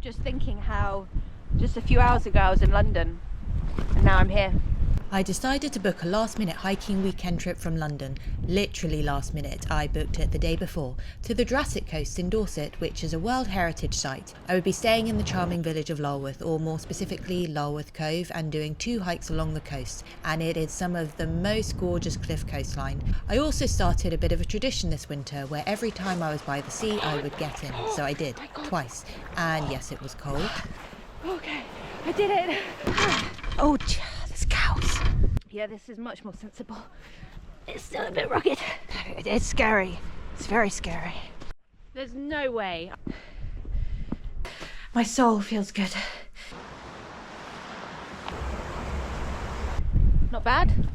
just thinking how just a few hours ago I was in London and now I'm here. I decided to book a last-minute hiking weekend trip from London. Literally last minute, I booked it the day before, to the Jurassic Coast in Dorset, which is a World Heritage Site. I would be staying in the charming village of Lulworth, or more specifically Lulworth Cove, and doing 2 hikes along the coast, and it is some of the most gorgeous cliff coastline. I also started a bit of a tradition this winter, where every time I was by the sea I would get in, so I did, twice, and yes, it was cold. Okay, I did it! Oh, there's cows. Yeah, this is much more sensible. It's still a bit rugged. It's scary. It's very scary. There's no way. My soul feels good. Not bad.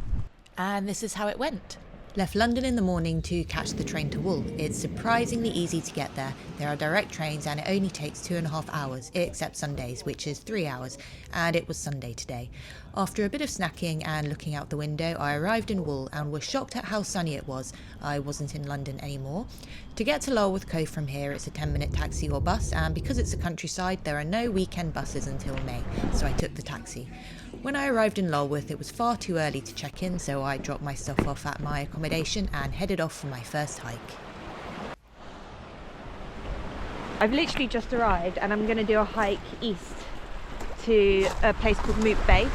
And this is how it went. Left London in the morning to catch the train to Wool. It's surprisingly easy to get there. There are direct trains and it only takes 2.5 hours, except Sundays, which is 3 hours, and it was Sunday today. After a bit of snacking and looking out the window, I arrived in Wool and was shocked at how sunny it was. I wasn't in London anymore. To get to Lulworth Cove from here, it's a 10-minute taxi or bus, and because it's the countryside, there are no weekend buses until May, so I took the taxi. When I arrived in Lulworth, it was far too early to check in, so I dropped my stuff off at my accommodation and headed off for my first hike. I've literally just arrived and I'm going to do a hike east to a place called Mupe Bay,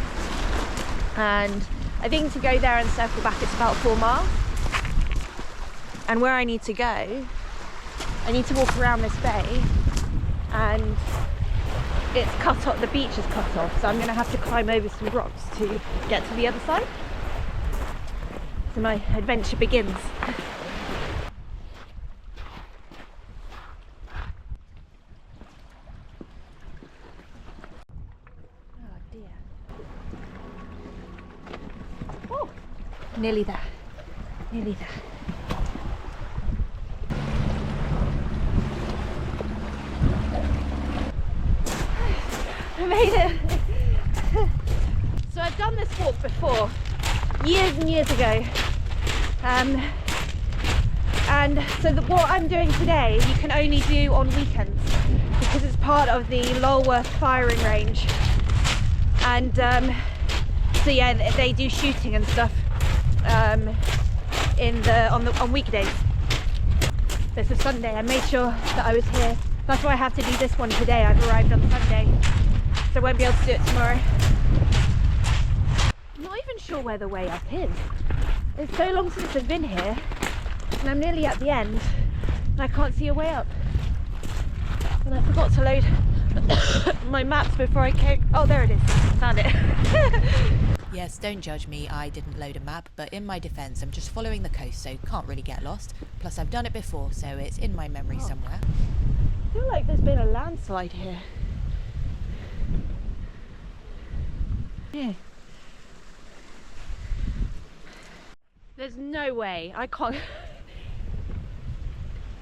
and I think to go there and circle back it's about 4 miles, and where I need to go, I need to walk around this bay and it's cut off, the beach is cut off, so I'm going to have to climb over some rocks to get to the other side. So my adventure begins. Oh dear. Oh, nearly there. Nearly there. I made it! So I've done this walk before, years and years ago, and so what I'm doing today you can only do on weekends because it's part of the Lulworth firing range, and so yeah, they do shooting and stuff on weekdays. This is Sunday. I made sure that I was here. That's why I have to do this one today. I've arrived on Sunday, so I won't be able to do it tomorrow. I'm not even sure where the way up is. It's so long since I've been here, and I'm nearly at the end, and I can't see a way up. And I forgot to load my maps before I came. Oh, there it is. Found it. Yes, don't judge me, I didn't load a map, but in my defence, I'm just following the coast, so can't really get lost. Plus, I've done it before, so it's in my memory somewhere. I feel like there's been a landslide here. Yeah. There's no way. I can't.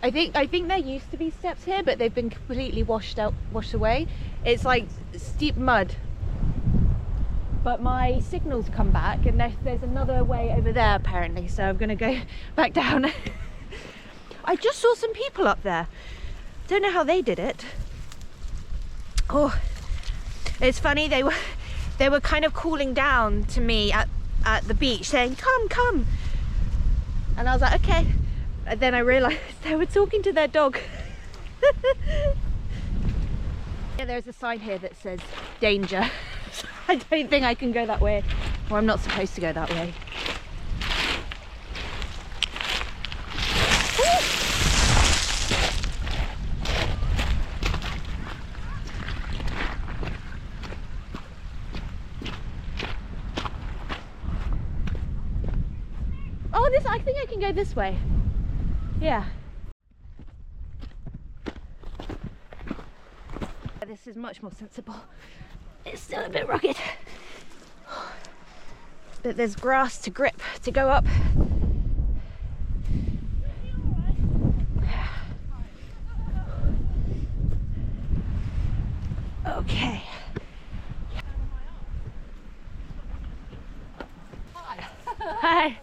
I think there used to be steps here, but they've been completely washed away. It's like steep mud. But my signal's come back, and there's another way over there apparently, so I'm gonna go back down. I just saw some people up there. Don't know how they did it. Oh, it's funny, they were kind of calling down to me at the beach saying, come, and I was like, okay, and then I realized they were talking to their dog. Yeah, there's a sign here that says danger. I don't think I can go that way, or I'm not supposed to go that way. Oh, I think I can go this way. Yeah. This is much more sensible. It's still a bit rugged, but there's grass to grip to go up. Okay. Hi.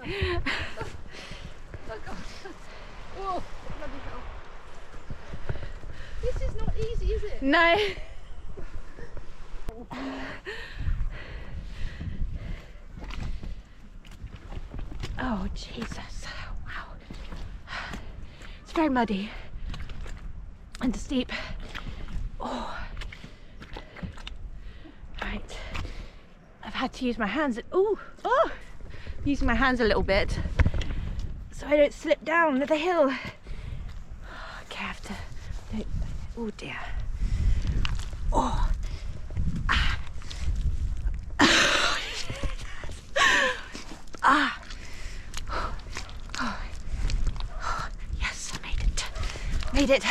Oh God. Oh, bloody hell. This is not easy, is it? No. Oh, Jesus. Wow. It's very muddy and steep. Oh. Right. I've had to use my hands. Using my hands a little bit so I don't slip down the hill. Okay, I have to. Oh dear. Oh. Yes, I made it. Made it.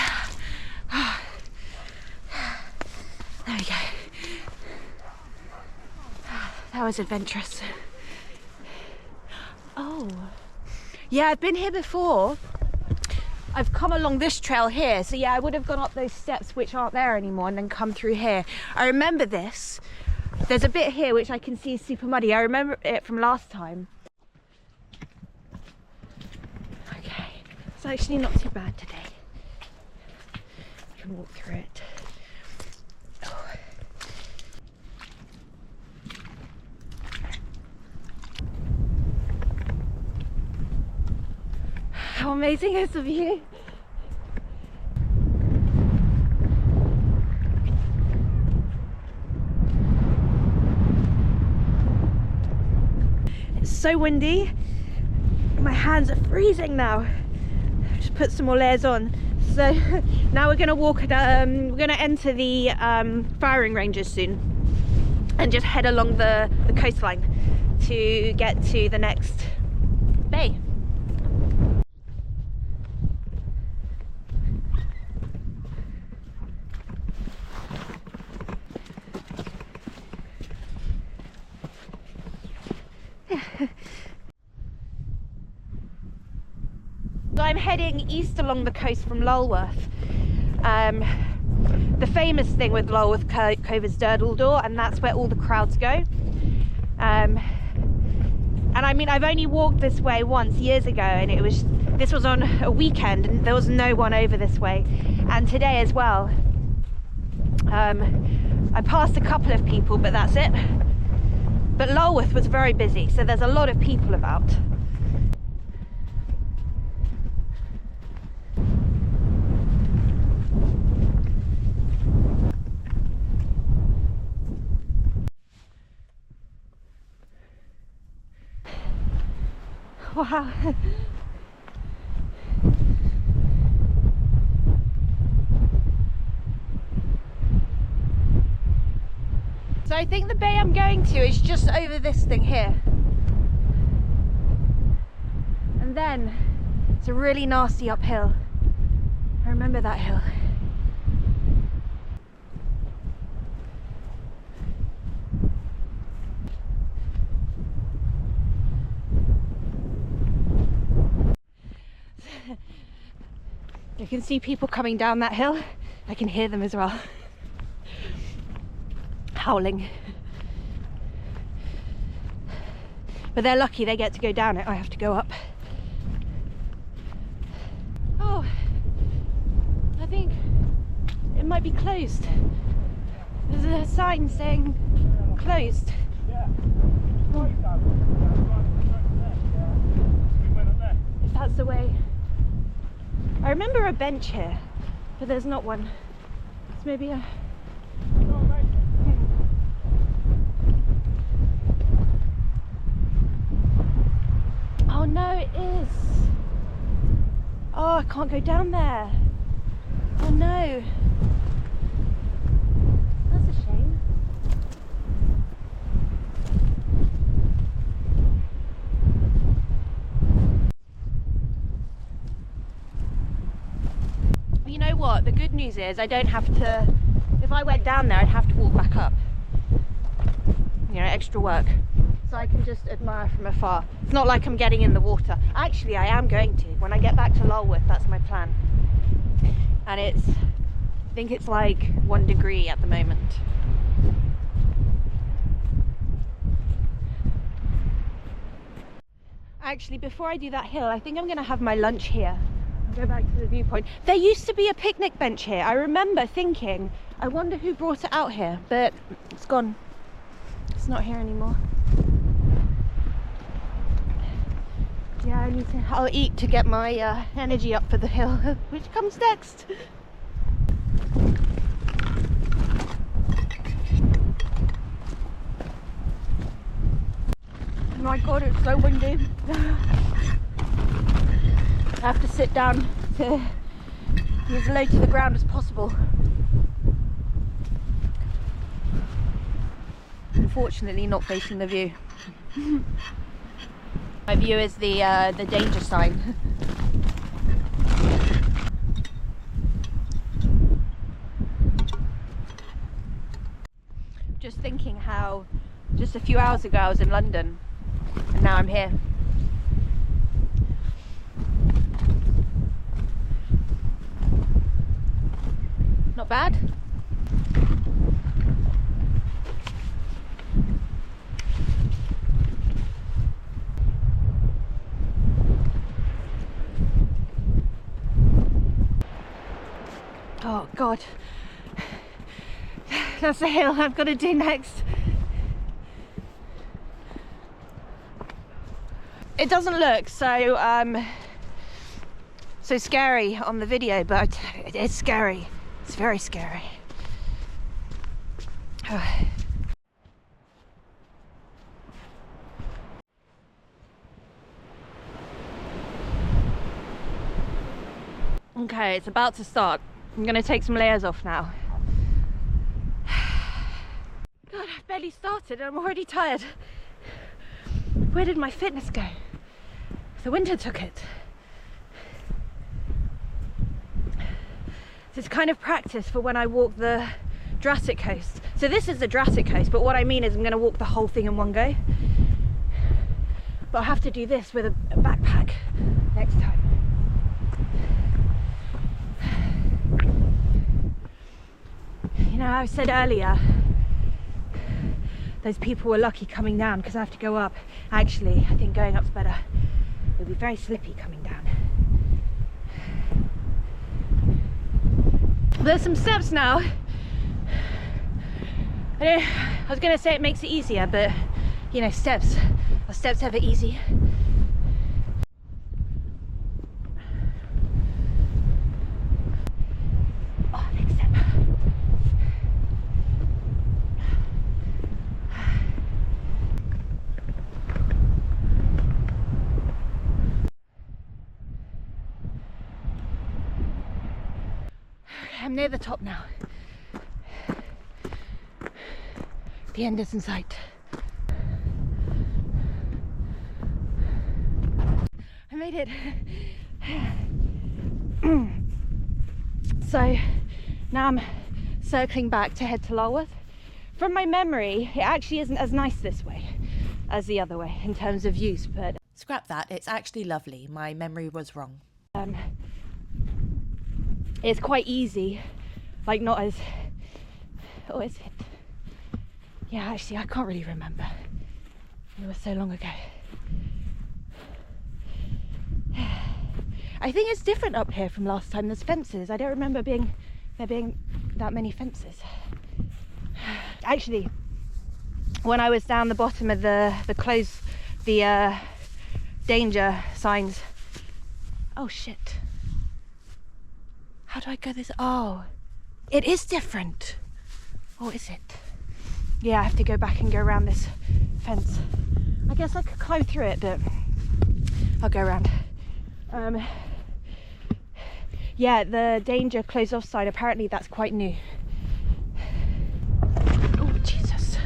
There we go. That was adventurous. Oh. Yeah, I've been here before. I've come along this trail here. So yeah, I would have gone up those steps which aren't there anymore and then come through here. I remember this. There's a bit here which I can see is super muddy. I remember it from last time. Okay, it's actually not too bad today. I can walk through it. Oh. How amazing is the view? It's so windy. My hands are freezing now. Just put some more layers on. So now we're gonna walk. We're gonna enter the firing ranges soon, and just head along the coastline to get to the next bay. So I'm heading east along the coast from Lulworth. The famous thing with Lulworth Cove is Durdle Door, and that's where all the crowds go. And I mean, I've only walked this way once years ago, and this was on a weekend and there was no one over this way, and today as well. I passed a couple of people, but that's it. But Lulworth was very busy, so there's a lot of people about. Wow. So I think the bay I'm going to is just over this thing here. And then it's a really nasty uphill. I remember that hill. You can see people coming down that hill. I can hear them as well. Howling. But they're lucky they get to go down it. I have to go up. Oh, I think it might be closed. There's a sign saying closed. Oh. If that's the way. I remember a bench here, but there's not one. It's maybe a... Oh no, it is. Oh, I can't go down there. Oh no. That's a shame. You know what? The good news is I don't have to, if I went down there, I'd have to walk back up. You know, extra work. So I can just admire from afar. It's not like I'm getting in the water. Actually, I am going to. When I get back to Lulworth, that's my plan. And I think it's like 1 degree at the moment. Actually, before I do that hill, I think I'm gonna have my lunch here. I'll go back to the viewpoint. There used to be a picnic bench here. I remember thinking, I wonder who brought it out here, but it's gone. It's not here anymore. Yeah, I'll eat to get my energy up for the hill. Which comes next? Oh my god, it's so windy. I have to sit down to be as low to the ground as possible. Unfortunately, not facing the view. My view is the danger sign. Just thinking how just a few hours ago I was in London and now I'm here. Not bad. Oh God, that's the hill I've got to do next. It doesn't look so scary on the video, but it is scary. It's very scary. Okay, it's about to start. I'm gonna take some layers off now. God, I've barely started and I'm already tired. Where did my fitness go? The winter took it. This is kind of practice for when I walk the Jurassic Coast. So this is the Jurassic Coast, but what I mean is I'm gonna walk the whole thing in one go. But I'll have to do this with a backpack next time. You know, I said earlier, those people were lucky coming down because I have to go up. Actually, I think going up's better. It'll be very slippy coming down. There's some steps now. I was going to say it makes it easier, but you know, steps. Are steps ever easy? Oh, next step. I'm near the top now. The end is in sight. I made it. So now I'm circling back to head to Lulworth. From my memory, it actually isn't as nice this way as the other way in terms of views, but Scrap that, it's actually lovely. My memory was wrong. it's quite easy, like not as, oh, is it? Yeah, actually I can't really remember. It was so long ago. I think it's different up here from last time. There's fences. I don't remember there being that many fences. Actually, when I was down the bottom of the danger signs. Oh shit. How do I go this? Oh, it is different. Oh, is it? Yeah, I have to go back and go around this fence. I guess I could climb through it, but I'll go around. Yeah, the danger closed off sign, apparently that's quite new. Oh, Jesus.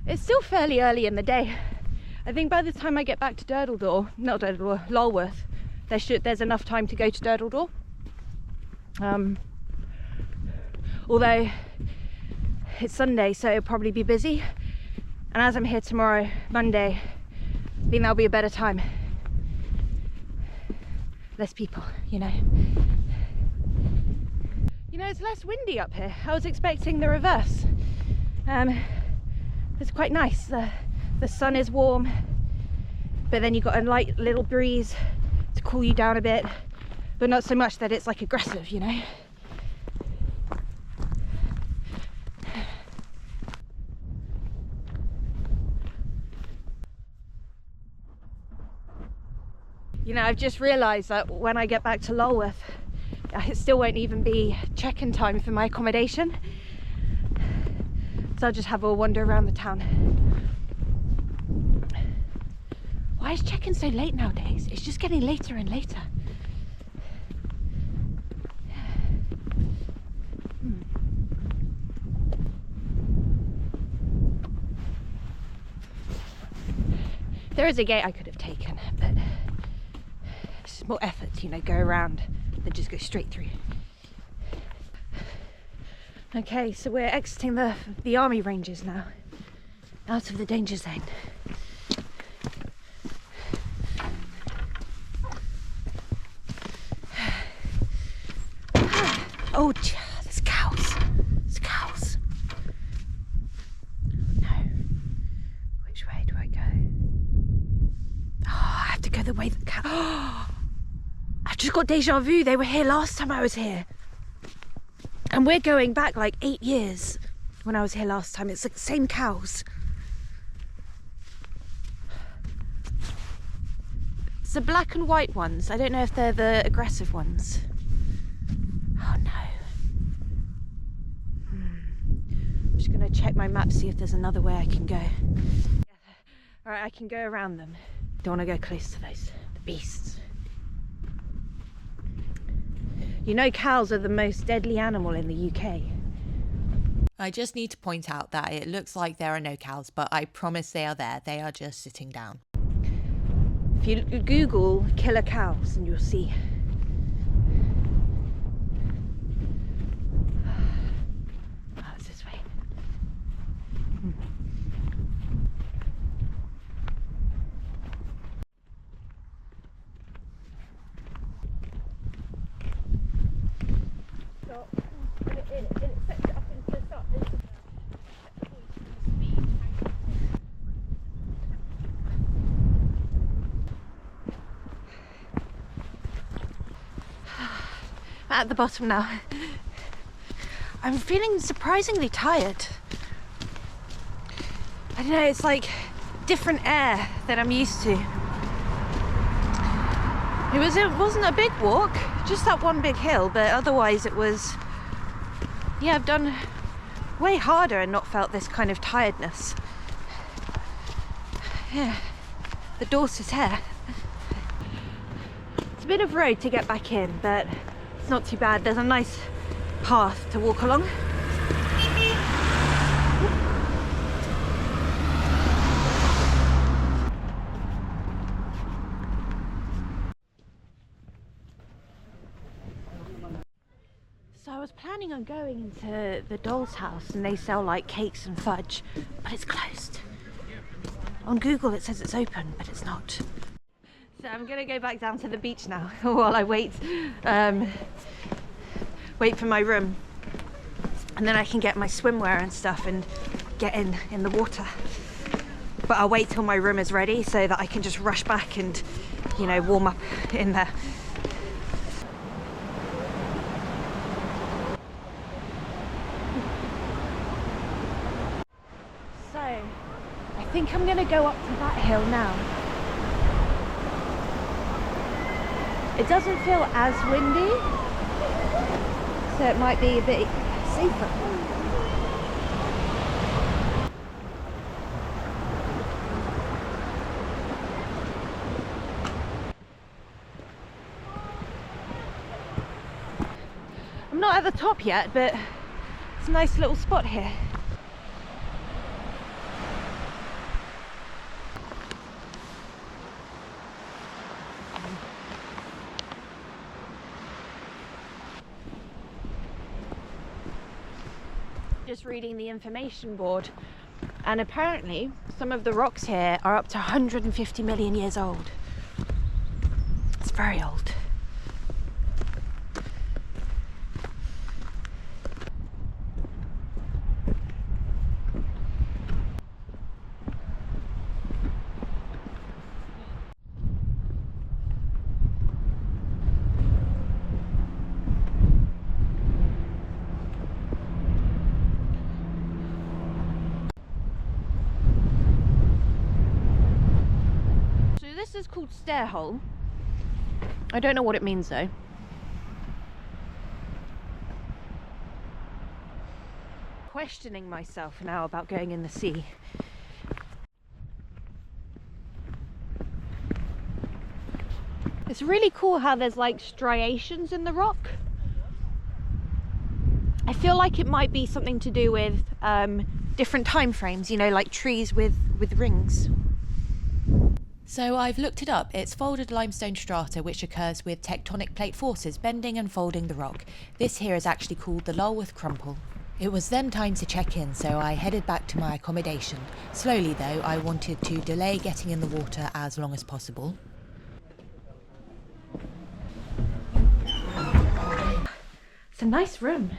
It's still fairly early in the day. I think by the time I get back to Durdle Door, not Durdle Door, Lulworth, there's enough time to go to Durdle Door. Although it's Sunday, so it'll probably be busy. And as I'm here tomorrow, Monday, I think that'll be a better time. Less people, you know. know, it's less windy up here. I was expecting the reverse. It's quite nice. The sun is warm, but then you've got a light little breeze to cool you down a bit, but not so much that it's like aggressive, you know. You know, I've just realised that when I get back to Lulworth, it still won't even be check-in time for my accommodation. So I'll just have a wander around the town. Why is check-in so late nowadays? It's just getting later and later. There is a gate I could have taken, but it's more effort to, you know, go around than just go straight through. Okay, so we're exiting the army ranges now, out of the danger zone. Oh, there's cows. There's cows. No. Which way do I go? Oh, I have to go the way that cow. Oh, I've just got deja vu. They were here last time I was here. And we're going back like 8 years when I was here last time. It's like the same cows. It's the black and white ones. I don't know if they're the aggressive ones. Oh no. I'm just gonna check my map, see if there's another way I can go. Alright, I can go around them. Don't want to go close to those, the beasts. You know, cows are the most deadly animal in the UK. I just need to point out that it looks like there are no cows, but I promise they are there. They are just sitting down. If you Google killer cows, and you'll see. Oh, it's this way. At the bottom now. I'm feeling surprisingly tired. I don't know, it's like different air than I'm used to. It wasn't a big walk, just that one big hill, but otherwise it was, yeah, I've done way harder and not felt this kind of tiredness. Yeah, the Dorset air. It's a bit of road to get back in, but it's not too bad. There's a nice path to walk along. So I was planning on going into the doll's house, and they sell like cakes and fudge, but it's closed. On Google it says it's open, but it's not. So I'm gonna go back down to the beach now while I wait for my room, and then I can get my swimwear and stuff and get in the water. But I'll wait till my room is ready so that I can just rush back and, you know, warm up in there. So I think I'm gonna go up to that hill now. It doesn't feel as windy, so it might be a bit safer. I'm not at the top yet, but it's a nice little spot here. Just reading the information board, and apparently some of the rocks here are up to 150 million years old. It's very old. stair hole. I don't know what it means though. Questioning myself now about going in the sea. It's really cool how there's like striations in the rock. I feel like it might be something to do with different time frames, you know, like trees with rings. So I've looked it up. It's folded limestone strata which occurs with tectonic plate forces bending and folding the rock. This here is actually called the Lulworth Crumple. It was then time to check in, so I headed back to my accommodation. Slowly though, I wanted to delay getting in the water as long as possible. It's a nice room.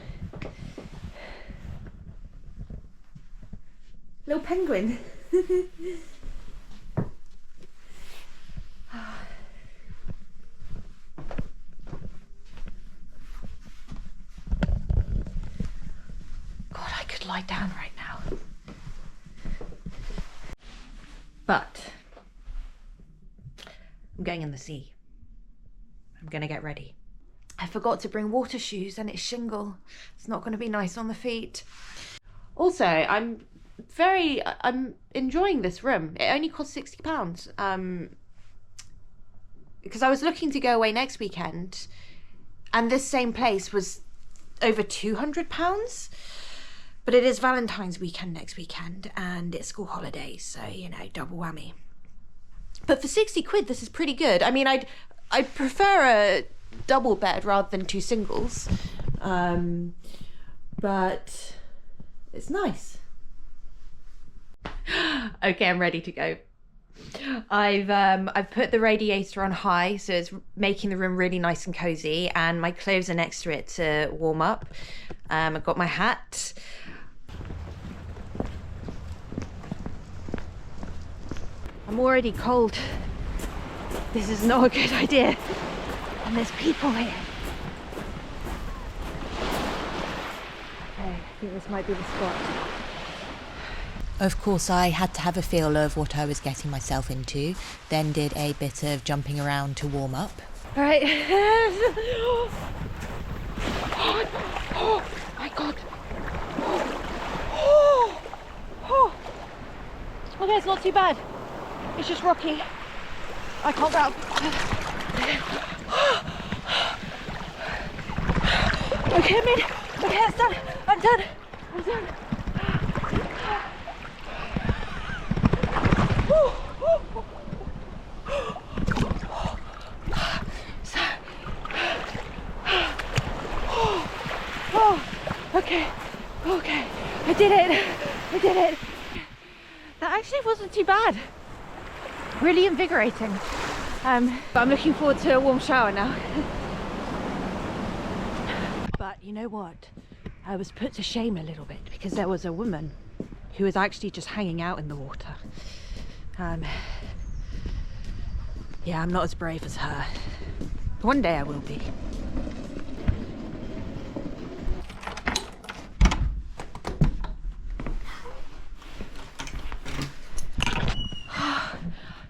Little penguin. God, I could lie down right now. But I'm going in the sea. I'm gonna get ready. I forgot to bring water shoes and it's shingle. It's not gonna be nice on the feet. Also, I'm enjoying this room. It only cost £60. Because I was looking to go away next weekend and this same place was over £200. But it is Valentine's weekend next weekend and it's school holidays, so you know, double whammy. But for 60 quid, this is pretty good. I mean, I'd prefer a double bed rather than two singles, but it's nice. Okay, I'm ready to go. I've put the radiator on high, so it's making the room really nice and cozy, and my clothes are next to it to warm up. I've got my hat. I'm already cold. This is not a good idea. And there's people here. Okay, I think this might be the spot. Of course, I had to have a feel of what I was getting myself into, then did a bit of jumping around to warm up. All right. Oh my God. Okay, it's not too bad. It's just rocky. I can't go up. Okay, I'm in. Okay, it's done. I'm done. I'm done. Okay. Okay. I did it. I did it. That actually wasn't too bad. Really invigorating. But I'm looking forward to a warm shower now. But you know what? I was put to shame a little bit because there was a woman who was actually just hanging out in the water. Yeah, I'm not as brave as her. One day I will be.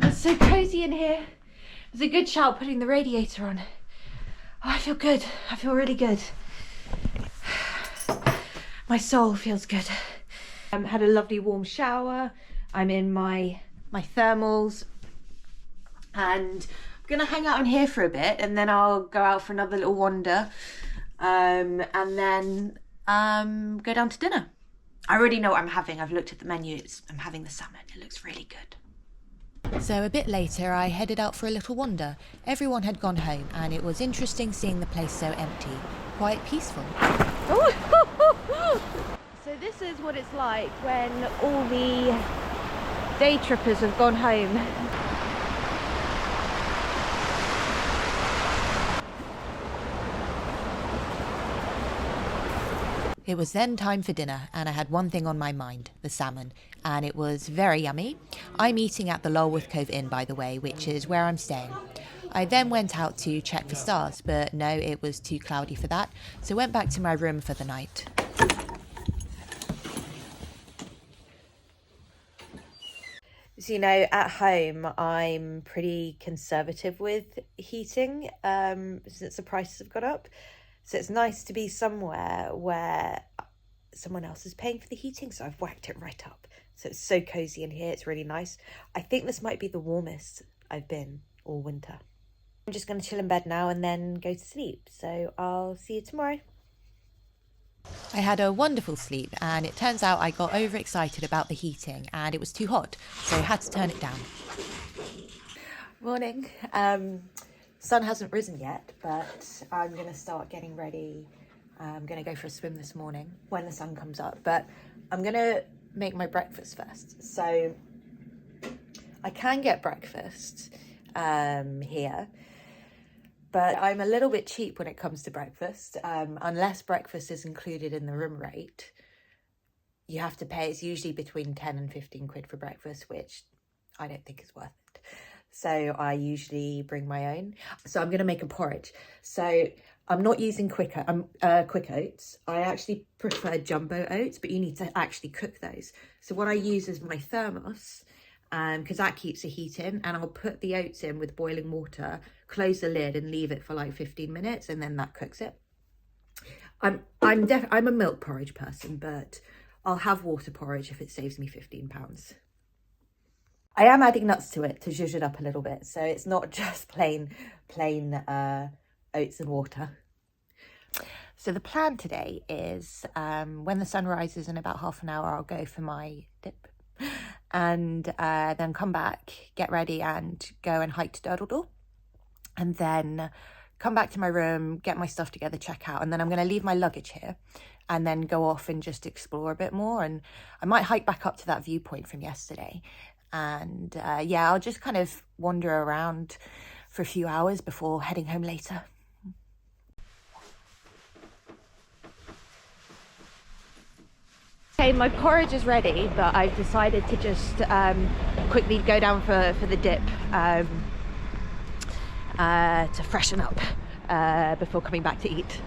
It's so cozy in here. It was a good shout putting the radiator on. Oh, I feel good. I feel really good. My soul feels good. Had a lovely warm shower. I'm in my thermals and I'm gonna hang out in here for a bit and then I'll go out for another little wander and then go down to dinner. I already know what I'm having. I've looked at the menu. I'm having the salmon. It looks really good. So a bit later I headed out for a little wander. Everyone had gone home and it was interesting seeing the place so empty, quite peaceful. So this is what it's like when all the day trippers have gone home. It was then time for dinner and I had one thing on my mind, the salmon, and it was very yummy. I'm eating at the Lulworth Cove Inn, by the way, which is where I'm staying. I then went out to check for stars, but no, it was too cloudy for that, so went back to my room for the night. So, you know, at home, I'm pretty conservative with heating since the prices have gone up. So it's nice to be somewhere where someone else is paying for the heating. So I've whacked it right up. So it's so cozy in here. It's really nice. I think this might be the warmest I've been all winter. I'm just going to chill in bed now and then go to sleep. So I'll see you tomorrow. I had a wonderful sleep, and it turns out I got overexcited about the heating and it was too hot, so I had to turn it down. Morning. Sun hasn't risen yet, but I'm going to start getting ready. I'm going to go for a swim this morning when the sun comes up, but I'm going to make my breakfast first. So I can get breakfast here, but I'm a little bit cheap when it comes to breakfast. Unless breakfast is included in the room rate, you have to pay. It's usually between 10 and 15 quid for breakfast, which I don't think is worth it. So I usually bring my own. So I'm going to make a porridge. So I'm not using quick oats. I actually prefer jumbo oats, but you need to actually cook those. So what I use is my thermos, because that keeps the heat in, and I'll put the oats in with boiling water, close the lid and leave it for like 15 minutes, and then that cooks it. I'm a milk porridge person, but I'll have water porridge if it saves me £15. I am adding nuts to it to zhuzh it up a little bit, so it's not just plain oats and water. So the plan today is when the sun rises in about half an hour, I'll go for my dip, and then come back, get ready and go and hike to Durdle Door, and then come back to my room, get my stuff together, check out, and then I'm going to leave my luggage here and then go off and just explore a bit more. And I might hike back up to that viewpoint from yesterday, and yeah, I'll just kind of wander around for a few hours before heading home later. Okay, my porridge is ready, but I've decided to just quickly go down for the dip to freshen up before coming back to eat.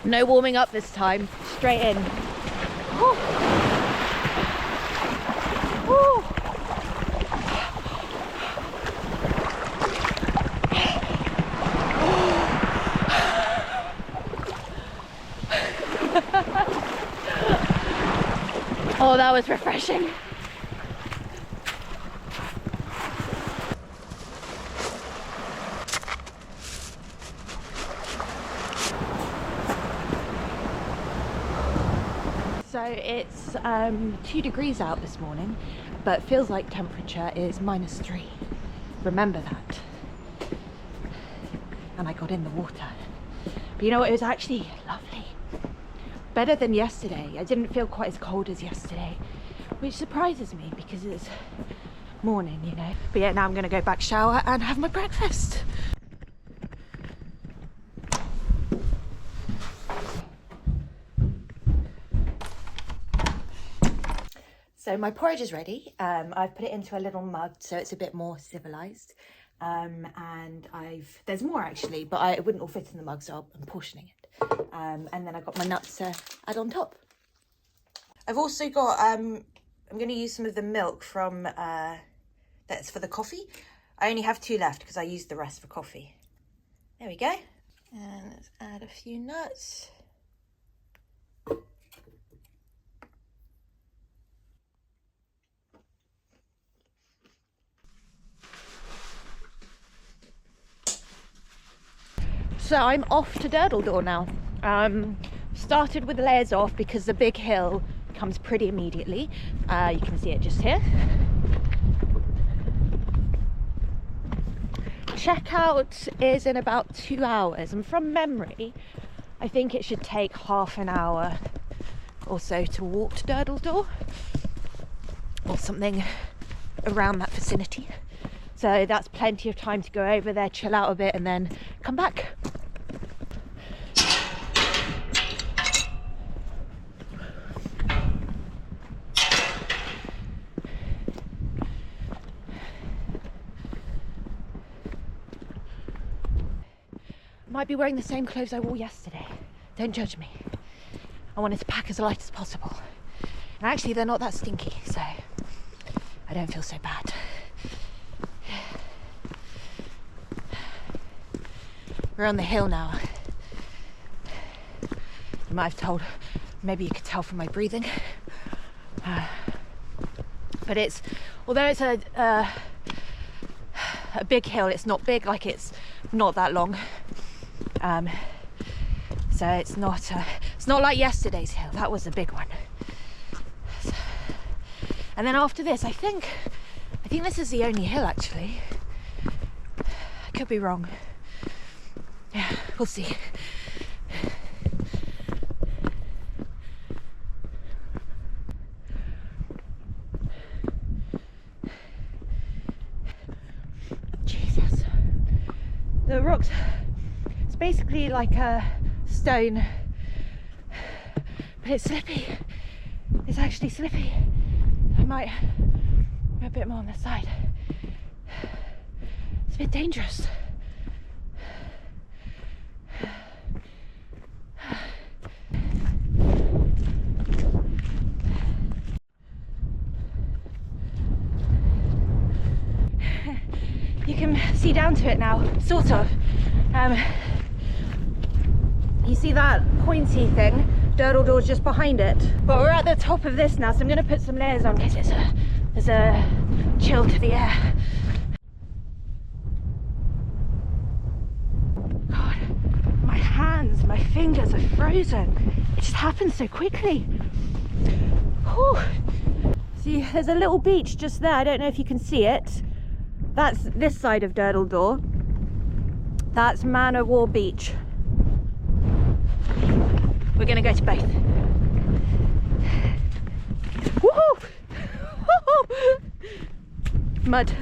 No warming up this time, straight in. Woo. Woo. Oh, that was refreshing. So it's 2 degrees out this morning, but feels like temperature is -3. Remember that. And I got in the water. But you know what, it was actually lovely. Better than yesterday. I didn't feel quite as cold as yesterday, which surprises me because it's morning, you know. But yeah, now I'm gonna go back, shower and have my breakfast. So my porridge is ready. I've put it into a little mug so it's a bit more civilized. And there's more actually, but it wouldn't all fit in the mug, so I'm portioning it. And then I've got my nuts to add on top. I've also got, I'm going to use some of the milk from, that's for the coffee. I only have 2 left because I used the rest for coffee. There we go. And let's add a few nuts. So I'm off to Durdle Door now. Started with the layers off because the big hill comes pretty immediately. You can see it just here. Checkout is in about 2 hours, and from memory I think it should take half an hour or so to walk to Durdle Door or something around that vicinity. So that's plenty of time to go over there, chill out a bit and then come back. might be wearing the same clothes I wore yesterday. Don't judge me. I wanted to pack as light as possible. And actually they're not that stinky, so I don't feel so bad. We're on the hill now. You might have told, maybe you could tell from my breathing. But it's, although it's a big hill, it's not big, like it's not that long. So it's not like yesterday's hill. That was a big one. So, and then after this, I think this is the only hill actually. I could be wrong. Yeah, we'll see. Jesus. The rocks, it's basically like a stone, but it's slippy. It's actually slippy. I might go a bit more on the side. It's a bit dangerous. You can see down to it now, sort of. You see that pointy thing? Durdle Door's just behind it. But we're at the top of this now, so I'm going to put some layers on because there's a chill to the air. God, my hands, my fingers are frozen. It just happens so quickly. Whew. See, there's a little beach just there. I don't know if you can see it. That's this side of Durdle Door. That's Man o' War Beach. We're gonna go to both. Woohoo! Mud.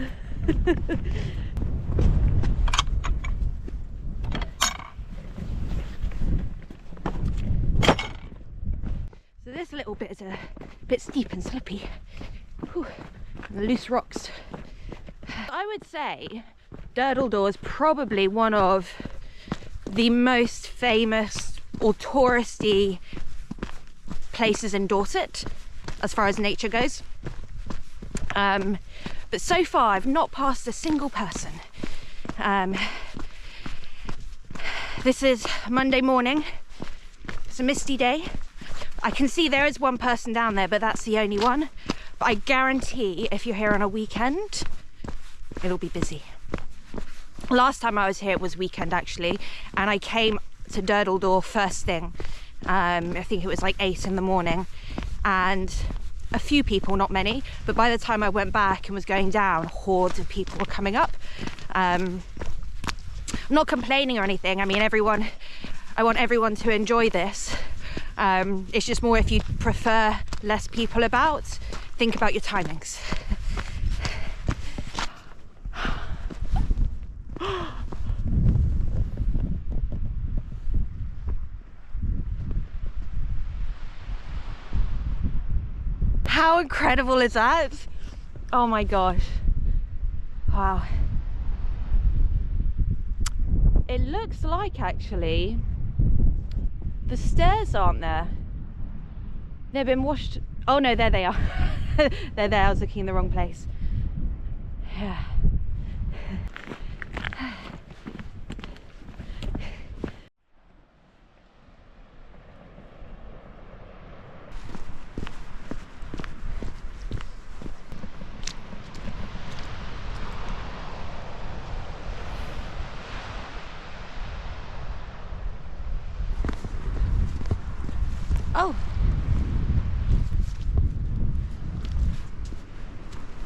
So this little bit is a bit steep and slippy. Whew. And the loose rocks. I would say Durdle Door is probably one of the most famous or touristy places in Dorset as far as nature goes. But so far I've not passed a single person. This is Monday morning. It's a misty day. I can see there is one person down there, but that's the only one. But I guarantee if you're here on a weekend, it'll be busy. Last time I was here it was weekend actually, and I came to Durdle Door first thing. I think it was like 8 in the morning, and a few people, not many, but by the time I went back and was going down, hordes of people were coming up. I'm not complaining or anything. I mean, I want everyone to enjoy this. It's just more if you prefer less people about, think about your timings. How incredible is that? Oh my gosh. Wow. It looks like actually the stairs aren't there. They've been washed. Oh no, there they are. They're there. I was looking in the wrong place. Yeah. Oh.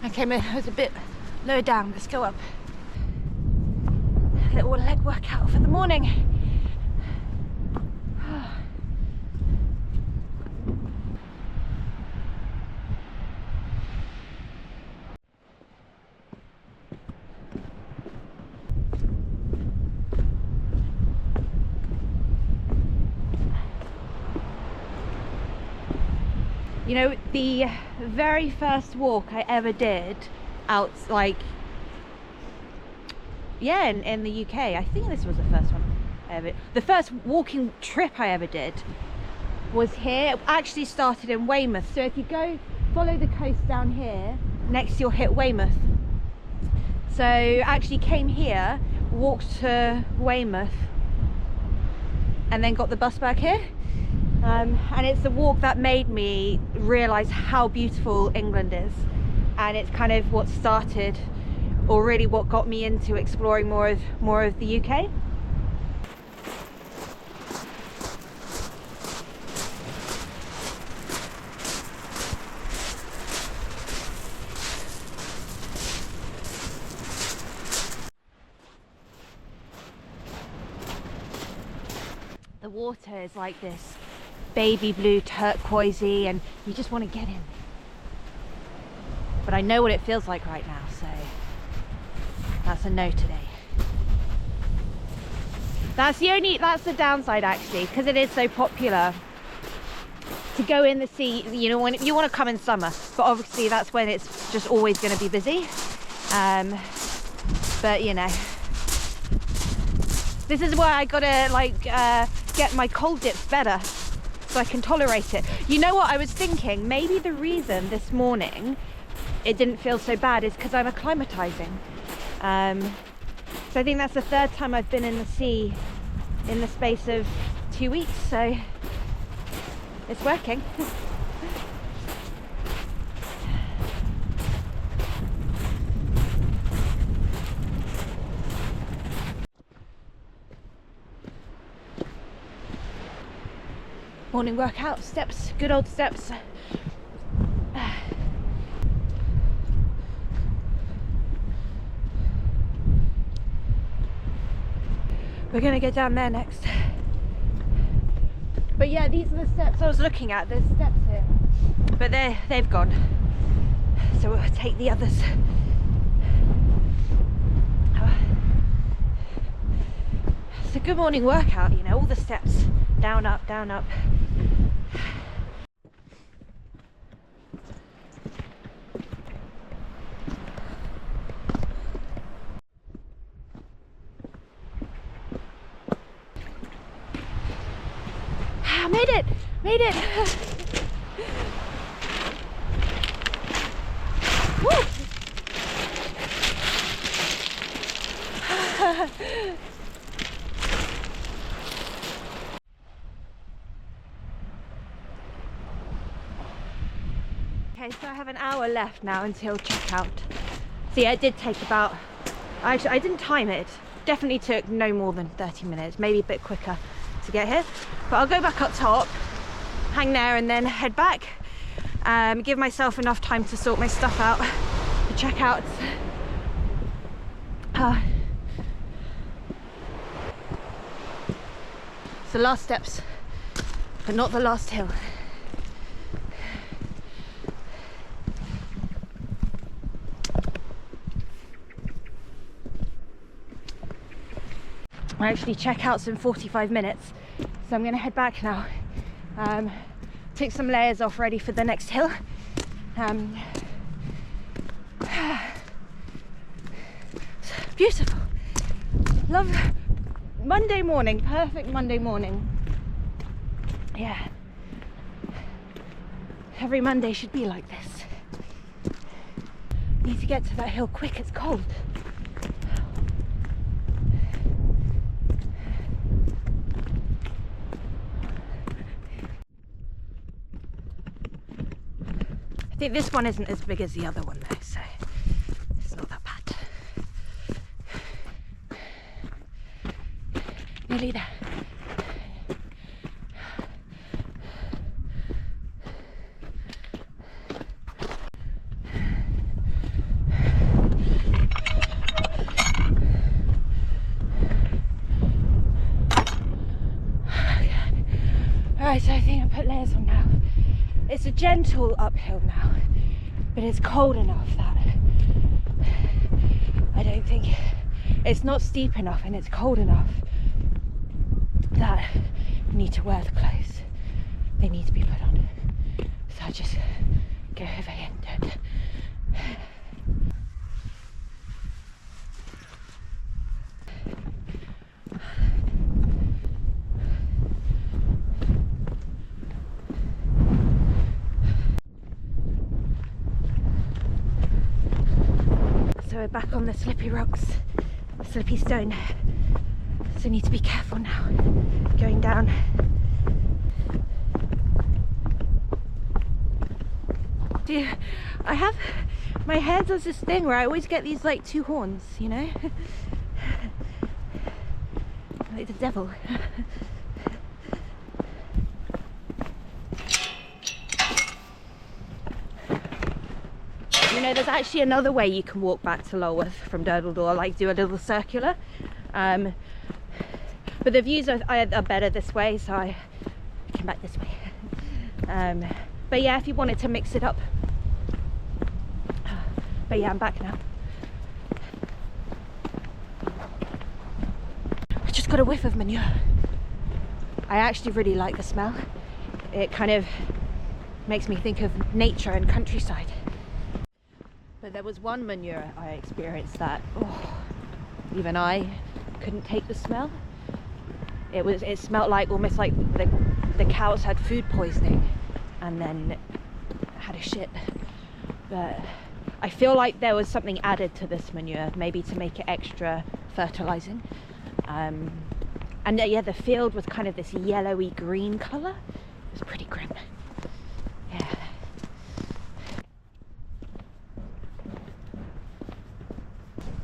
Okay, it was a bit lower down. Let's go up. A little leg workout for the morning. You know, the very first walk I ever did out, like, yeah, in the UK, I think this was the first one. The first walking trip I ever did was here. It actually started in Weymouth. So if you go follow the coast down here, next you'll hit Weymouth. So actually came here, walked to Weymouth, and then got the bus back here. And it's the walk that made me realise how beautiful England is. And it's kind of what started, or really what got me into exploring more of the UK. The water is like this baby blue turquoisey, and you just want to get in. But I know what it feels like right now, so that's a no today. That's the downside actually, because it is so popular to go in the sea. You know, when you want to come in summer, but obviously that's when it's just always going to be busy. But you know, this is why I gotta like get my cold dips better so I can tolerate it. You know what I was thinking? Maybe the reason this morning it didn't feel so bad is because I'm acclimatizing. So I think that's the third time I've been in the sea in the space of 2 weeks, so it's working. Morning workout, steps, good old steps. We're gonna get down there next. But yeah, these are the steps I was looking at. There's steps here, but they've gone. So we'll take the others. It's a good morning workout, you know, all the steps. Down, up, down, up. Made it! Made it! Woo! Okay, so I have an hour left now until checkout. So yeah, it did take about, actually I didn't time it. Definitely took no more than 30 minutes, maybe a bit quicker to get here. But I'll go back up top, hang there, and then head back. Give myself enough time to sort my stuff out, the checkouts. It's the last steps, but not the last hill. Actually checkout's in 45 minutes, so I'm going to head back now. Take some layers off, ready for the next hill. Beautiful. Love Monday morning, perfect Monday morning. Yeah, every Monday should be like this. Need to get to that hill quick, it's cold. I think this one isn't as big as the other one though, so it's not that bad. Nearly there. Alright, so I think I put layers on now. It's a gentle uphill now, but it's cold enough that I don't think it's not steep enough, and it's cold enough that you need to wear the clothes. They need to be put on. So I just go over here and do it. back on the slippy rocks, the slippy stone. So need to be careful now, going down. I have, my hair does this thing where I always get these like two horns, you know? Like the devil. You know, there's actually another way you can walk back to Lulworth from Durdle Door, like do a little circular. But the views are better this way, so I came back this way. But yeah, if you wanted to mix it up. But yeah, I'm back now. I just got a whiff of manure. I actually really like the smell. It kind of makes me think of nature and countryside. But there was one manure I experienced that, oh, even I couldn't take the smell. It smelled like almost like the cows had food poisoning and then had a shit. But I feel like there was something added to this manure, maybe to make it extra fertilizing. And yeah, the field was kind of this yellowy green color. It was pretty grim. Yeah.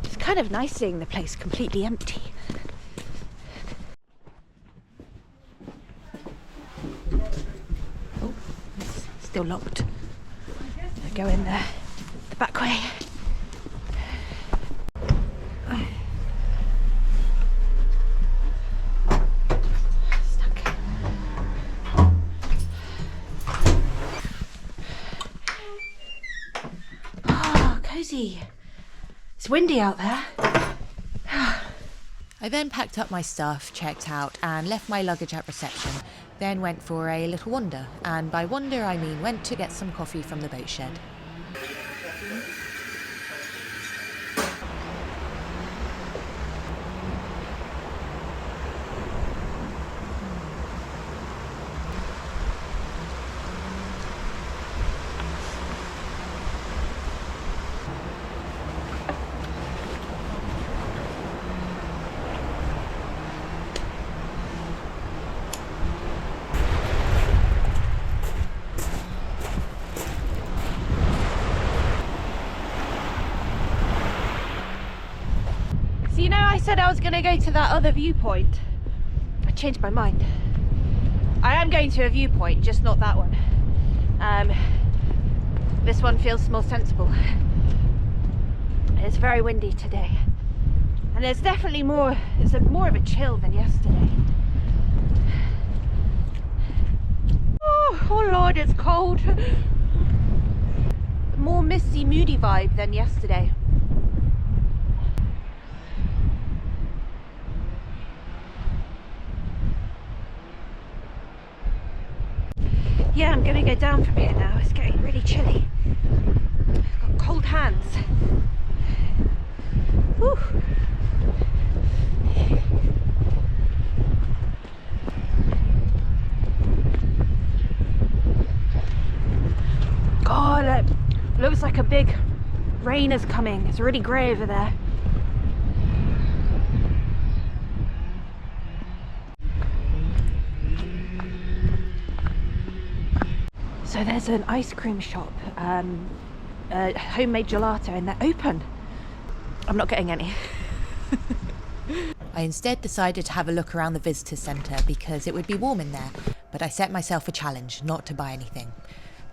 It's kind of nice seeing the place completely empty. Oh, it's still locked. I go in there the back way. Stuck. Oh, cozy. It's windy out there. I then packed up my stuff, checked out, and left my luggage at reception, then went for a little wander, and by wander I mean went to get some coffee from the boat shed. You know, I said I was going to go to that other viewpoint. I changed my mind. I am going to a viewpoint, just not that one. This one feels more sensible. It's very windy today. And there's definitely more, it's more of a chill than yesterday. Oh Lord, it's cold. More misty, moody vibe than yesterday. Yeah, I'm gonna go down from here now. It's getting really chilly. I've got cold hands. Whew. God, it looks like a big rain is coming. It's really grey over there. So there's an ice cream shop, homemade gelato, and they're open. I'm not getting any. I instead decided to have a look around the visitor centre because it would be warm in there, but I set myself a challenge not to buy anything.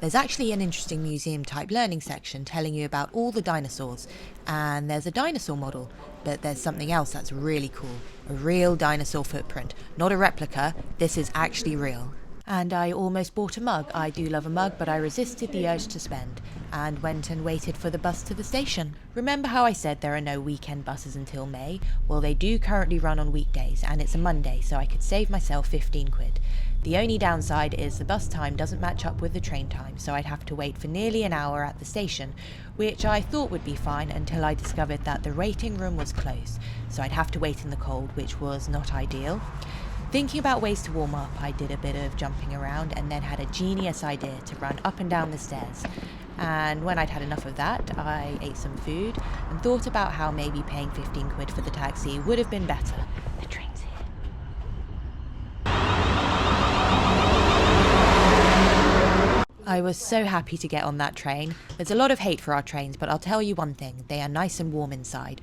There's actually an interesting museum type learning section telling you about all the dinosaurs, and there's a dinosaur model, but there's something else that's really cool, a real dinosaur footprint, not a replica, this is actually real. And I almost bought a mug. I do love a mug, but I resisted the urge to spend and went and waited for the bus to the station. Remember how I said there are no weekend buses until May? Well, they do currently run on weekdays, and it's a Monday, so I could save myself 15 quid. The only downside is the bus time doesn't match up with the train time, so I'd have to wait for nearly an hour at the station, which I thought would be fine until I discovered that the waiting room was closed, so I'd have to wait in the cold, which was not ideal. Thinking about ways to warm up, I did a bit of jumping around and then had a genius idea to run up and down the stairs. And when I'd had enough of that, I ate some food and thought about how maybe paying 15 quid for the taxi would have been better. The train's here. I was so happy to get on that train. There's a lot of hate for our trains, but I'll tell you one thing, they are nice and warm inside.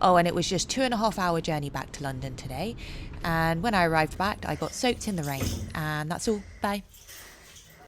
Oh, and it was just 2.5 hour journey back to London today. And when I arrived back, I got soaked in the rain. And that's all. Bye.